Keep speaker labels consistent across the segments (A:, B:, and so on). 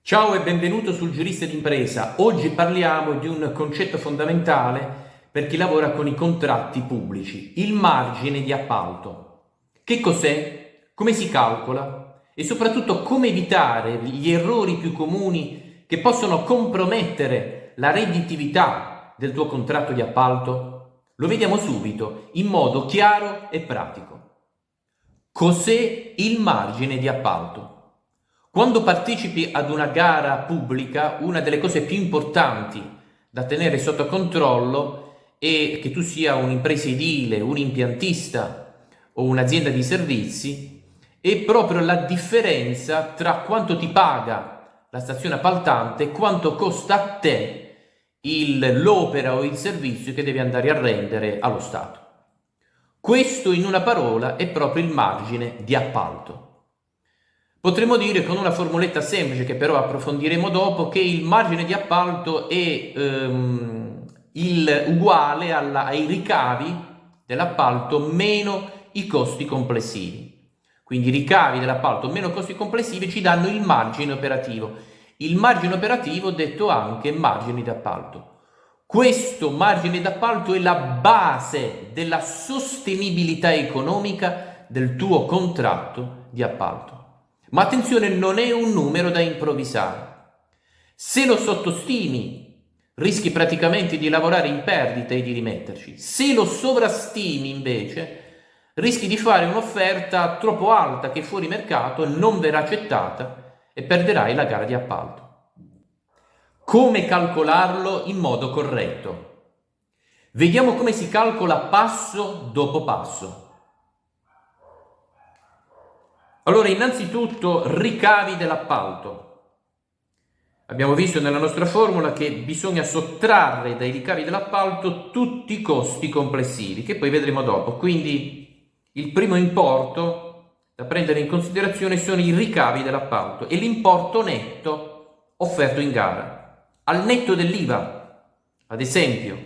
A: Ciao e benvenuto sul Giurista d'Impresa. Oggi parliamo di un concetto fondamentale per chi lavora con i contratti pubblici, il margine di appalto. Che cos'è? Come si calcola? E soprattutto come evitare gli errori più comuni che possono compromettere la redditività del tuo contratto di appalto? Lo vediamo subito, in modo chiaro e pratico. Cos'è il margine di appalto? Quando partecipi ad una gara pubblica, una delle cose più importanti da tenere sotto controllo è che tu sia un'impresa edile, un impiantista o un'azienda di servizi, è proprio la differenza tra quanto ti paga la stazione appaltante e quanto costa a te l'opera o il servizio che devi andare a rendere allo Stato. Questo, in una parola, è proprio il margine di appalto. Potremmo dire con una formuletta semplice che però approfondiremo dopo che il margine di appalto è uguale ai ricavi dell'appalto meno i costi complessivi. Quindi i ricavi dell'appalto meno costi complessivi ci danno il margine operativo. Il margine operativo detto anche margine di appalto. Questo margine d'appalto è la base della sostenibilità economica del tuo contratto di appalto. Ma attenzione, non è un numero da improvvisare. Se lo sottostimi, rischi praticamente di lavorare in perdita e di rimetterci. Se lo sovrastimi, invece, rischi di fare un'offerta troppo alta che fuori mercato non verrà accettata e perderai la gara di appalto. Come calcolarlo in modo corretto? Vediamo come si calcola passo dopo passo. Allora, innanzitutto, ricavi dell'appalto. Abbiamo visto nella nostra formula che bisogna sottrarre dai ricavi dell'appalto tutti i costi complessivi, che poi vedremo dopo. Quindi il primo importo da prendere in considerazione sono i ricavi dell'appalto e l'importo netto offerto in gara. Al netto dell'IVA, ad esempio,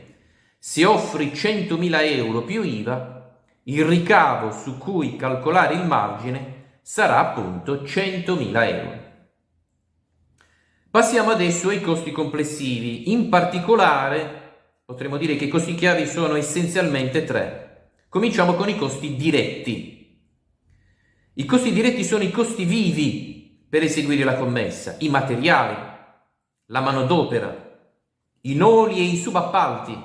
A: se offri 100.000 euro più IVA, il ricavo su cui calcolare il margine sarà appunto 100.000 euro. Passiamo adesso ai costi complessivi. In particolare, potremmo dire che i costi chiavi sono essenzialmente tre. Cominciamo con i costi diretti. I costi diretti sono i costi vivi per eseguire la commessa, i materiali, la manodopera, i noli e i subappalti,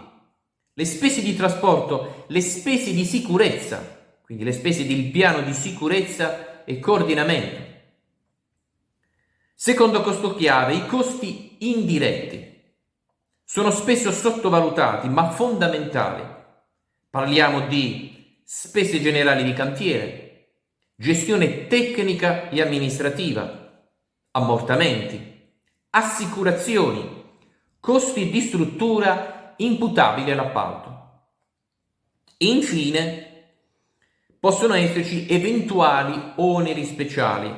A: le spese di trasporto, le spese di sicurezza, quindi le spese del piano di sicurezza e coordinamento. Secondo costo chiave, i costi indiretti. Sono spesso sottovalutati, ma fondamentali. Parliamo di spese generali di cantiere, gestione tecnica e amministrativa, ammortamenti, assicurazioni, costi di struttura imputabili all'appalto. E infine, possono esserci eventuali oneri speciali.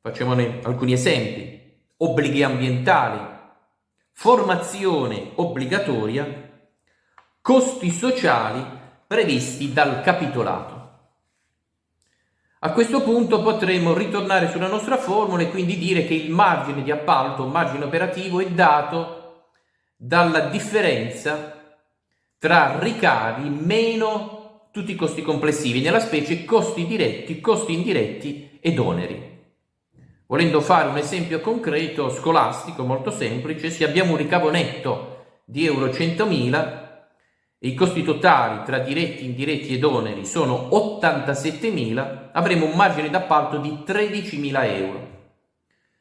A: Facciamone alcuni esempi. Obblighi ambientali, formazione obbligatoria, costi sociali previsti dal capitolato. A questo punto potremo ritornare sulla nostra formula e quindi dire che il margine di appalto, margine operativo, è dato dalla differenza tra ricavi meno tutti i costi complessivi, nella specie costi diretti, costi indiretti ed oneri. Volendo fare un esempio concreto, scolastico, molto semplice, se abbiamo un ricavo netto di euro 100.000 e i costi totali tra diretti, indiretti ed oneri sono 87.000, avremo un margine d'appalto di 13.000 euro,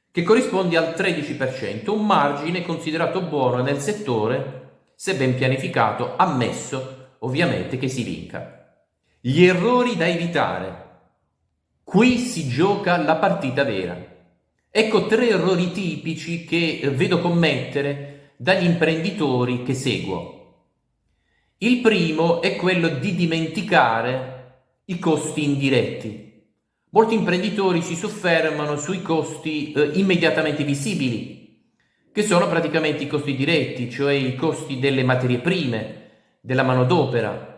A: che corrisponde al 13%, un margine considerato buono nel settore, se ben pianificato, ammesso ovviamente che si vinca. Gli errori da evitare. Qui si gioca la partita vera. Ecco 3 errori tipici che vedo commettere dagli imprenditori che seguo. Il primo è quello di dimenticare i costi indiretti. Molti imprenditori si soffermano sui costi immediatamente visibili, che sono praticamente i costi diretti, cioè i costi delle materie prime, della manodopera,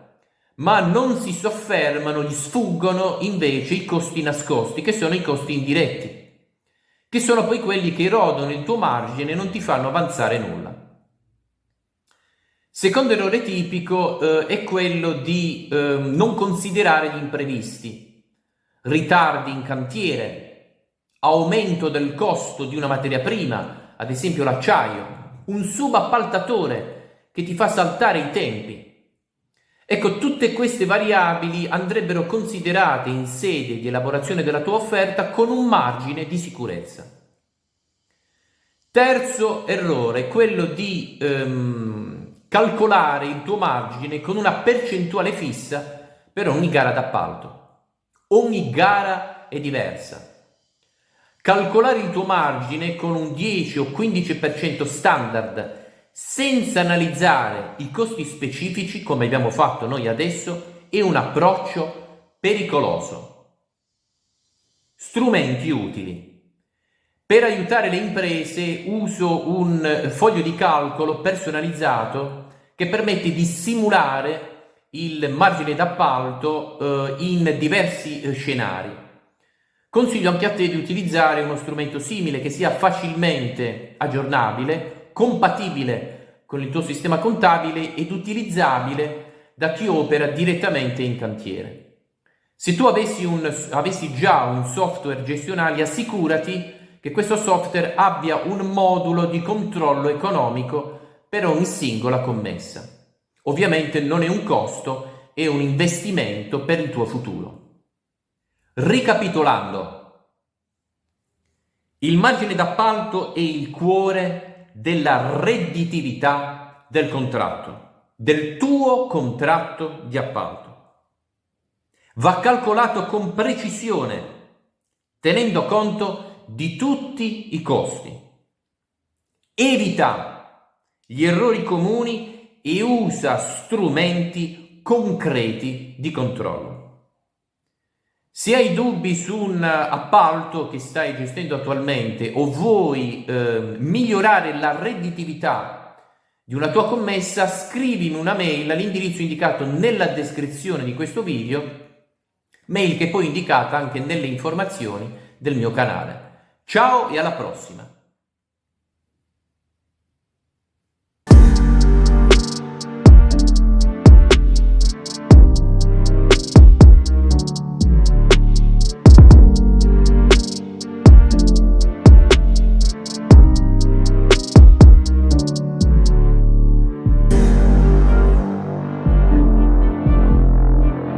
A: ma non si soffermano, gli sfuggono invece i costi nascosti, che sono i costi indiretti, che sono poi quelli che erodono il tuo margine e non ti fanno avanzare nulla. Secondo errore tipico è quello di non considerare gli imprevisti, ritardi in cantiere, aumento del costo di una materia prima, ad esempio l'acciaio, un subappaltatore che ti fa saltare i tempi. Ecco, tutte queste variabili andrebbero considerate in sede di elaborazione della tua offerta con un margine di sicurezza. Terzo errore, quello di calcolare il tuo margine con una percentuale fissa per ogni gara d'appalto. Ogni gara è diversa. Calcolare il tuo margine con un 10 o 15% standard senza analizzare i costi specifici, come abbiamo fatto noi adesso, è un approccio pericoloso. Strumenti utili. Per aiutare le imprese uso un foglio di calcolo personalizzato che permette di simulare il margine d'appalto in diversi scenari. Consiglio anche a te di utilizzare uno strumento simile che sia facilmente aggiornabile, compatibile con il tuo sistema contabile ed utilizzabile da chi opera direttamente in cantiere. Se tu avessi già un software gestionale, assicurati che questo software abbia un modulo di controllo economico per ogni singola commessa. Ovviamente non è un costo, è un investimento per il tuo futuro. Ricapitolando, il margine d'appalto è il cuore della redditività del contratto, del tuo contratto di appalto. Va calcolato con precisione, tenendo conto di tutti i costi. Evita gli errori comuni e usa strumenti concreti di controllo. Se hai dubbi su un appalto che stai gestendo attualmente o vuoi migliorare la redditività di una tua commessa, scrivimi una mail all'indirizzo indicato nella descrizione di questo video, mail che poi è indicata anche nelle informazioni del mio canale. Ciao e alla prossima!